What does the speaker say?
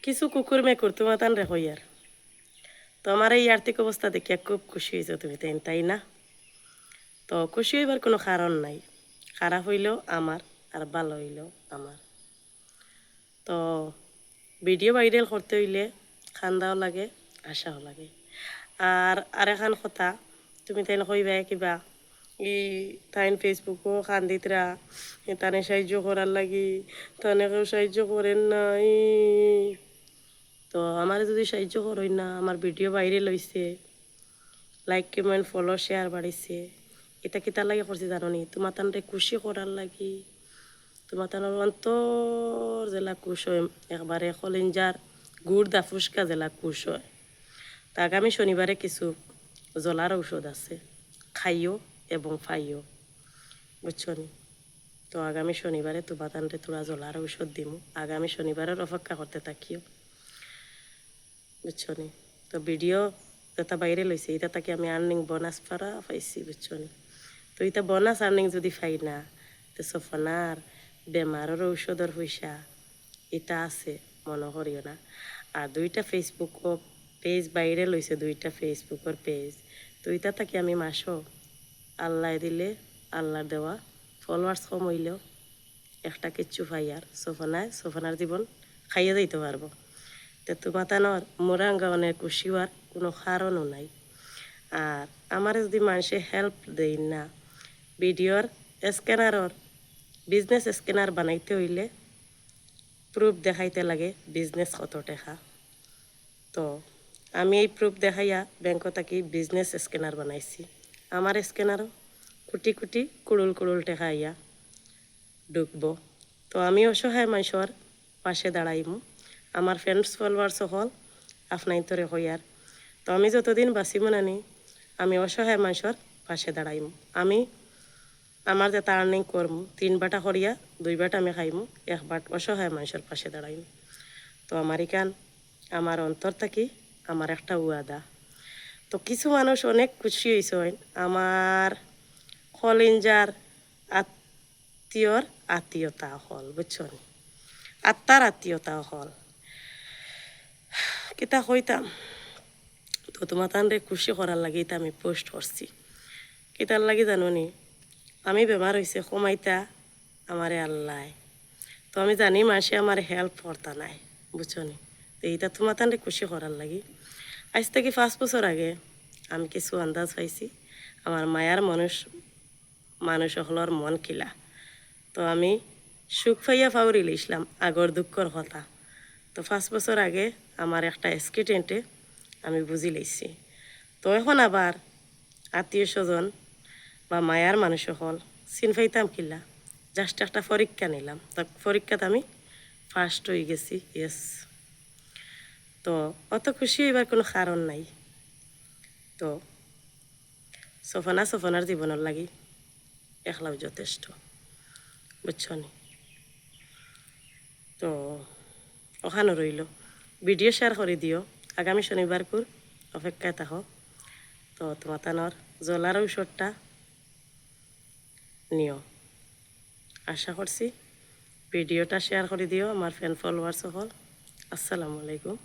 কিছু কুকুর মেকুর তোমার তান রেখো ইয়ার। তো আমার এই আর্থিক অবস্থা দেখে খুব খুশি হয়েছো তুমি, তাই না? তো খুশি হইবার কোনো কারণ নাই। খারাপ হইলেও আমার, আর ভালো হইলেও আমার। তো ভিডিও ভাইরাল করতে হইলে খান্দাও লাগে, আশাও লাগে। আর এখন কথা, তুমি তাই কইবা কিবা ই তাইন ফেসবুকও খান্দিতরা তানে সাহায্য করার লাগি, তানে কেউ সাহায্য করেন না। তো আমার যদি সাহায্য করই না, আমার ভিডিও ভাইরাল হইছে, লাইক কমেন্ট ফলো শেয়ার বাড়িছে, এটা কিতার লাগে করছি জানো নি? তোমার তানরে খুশি করার লাগি। তোমার তানোর অন্তর জেলা খুশ হয়, একবারে কলিঞ্জার গুড় দা ফুসকা জেলা খুশ হয়। তা আগামী শনিবারে কিছু জ্বলার ঔষধ আছে, খাইও এবং ফাইও, বুঝছো নি? তো আগামী শনিবারে তোমার তানরে তোরা জ্বলার ঔষধ দিমু, আগামী শনিবারের অপেক্ষা করতে থাকিও, বুঝছো নি? তো ভিডিও যেটা বাইরে লইছে এটা তাকে আমি আর্নিং বোনাস পাইছি, বুঝছো নি? তো এটা বোনাস আর্নিং যদি পাই না, তো সফনার বেমারের ঔষধের পয়সা এটা আছে, মনে করিও না। আর দুইটা ফেসবুক পেজ বাইরে লইছে, দুইটা ফেসবুকের পেজ। তো এটা তাকে আমি মাসো আল্লাহ দিলে, আল্লাহর দেওয়া ফলোয়ার্স কম হইলেও একটা কিচ্ছু পাই, আর সোফানার জীবন খাইয়ে দিতে পারবো। তো তোমার তানোর মোরাঙ্গা অনেক খুশি হওয়ার কোনো কারণও নাই। আর আমার যদি মানুষে হেল্প দেয় না, ভিডিওর স্ক্যানারর বিজনেস স্ক্যানার বানাইতে হইলে প্রুফ দেখাইতে লাগে বিজনেস কত টাকা। তো আমি এই প্রুফ দেখাইয়া ব্যাংক থাকি বিজনেস স্ক্যানার বানাইছি। আমার স্ক্যানারও কোটি কোটি কুড়ুল কুড়ুল টাকা আইয়া ঢুকবো। তো আমি অসহায় মানুষের পাশে দাঁড়াইমু। আমার ফ্রেন্ডস ফলোয়ার্স হল আপনাই তোরে হইয়ার। তো আমি যতদিন বাঁচিব নানি, আমি অসহায় মানুষের পাশে দাঁড়াইমু। আমি আমার যেটা আর্নিং করমু 3 বাটা করিয়া 2 বাটা আমি খাইমু, 1 বাট অসহায় মানুষের পাশে দাঁড়াইমু। তো আমার ইকান আমার অন্তর থাকি আমার একটা ওয়াদা। তো কিছু মানুষ অনেক খুশি হয়েছে আমার কলিঞ্জার আত্মীয়র আত্মীয়তা হল, বুঝছো? আত্মার আত্মীয়তা হল কিতা কইতাম। তো তোমার তানরে খুশি করার লাগে এটা আমি পোস্ট করছি। কিতার লাগে জানো নি? আমি বেমার হয়েছে কমাইতা আমারে আল্লাহ। তো আমি জানি মাসে আমার হেল্প করতা নাই, বুঝছো নি? তো এইটা তোমার তানরে খুশি করার লাগি। আজ থেকে 5 বছর আগে আমি কিছু আন্দাজ পাইছি আমার মায়ার মানুষ হলর মন কিলা। তো আমি সুখ পাইয়া ফাউরি লিখলাম আগর দুঃখর কথা। তো 5 বছর আগে আমার একটা অ্যাক্সিডেন্টে আমি বুঝি লইছি। তো এখন আবার আত্মীয় স্বজন বা মায়ার মানুষ হল চিন পাইতাম কিলা, জাস্ট একটা পরীক্ষা নিলাম। তো পরীক্ষাতে আমি ফার্স্ট হয়ে গেছি, ইয়েস। তো অত খুশি হইবার কোনো কারণ নাই। তো সফনার জীবনের লাগি একলাও যথেষ্ট, বুঝছো নি? তো ওখানে রইল, ভিডিও শেয়ার করে দিও। আগামী শনিবার অপেক্ষায় থাকো। তো তোমার তানোর জ্বলার ঔষধটা নিও, আশা করছি। ভিডিওটা শেয়ার করে দিও আমার ফ্যান ফলোয়ার্স সকল। আসসালামু আলাইকুম।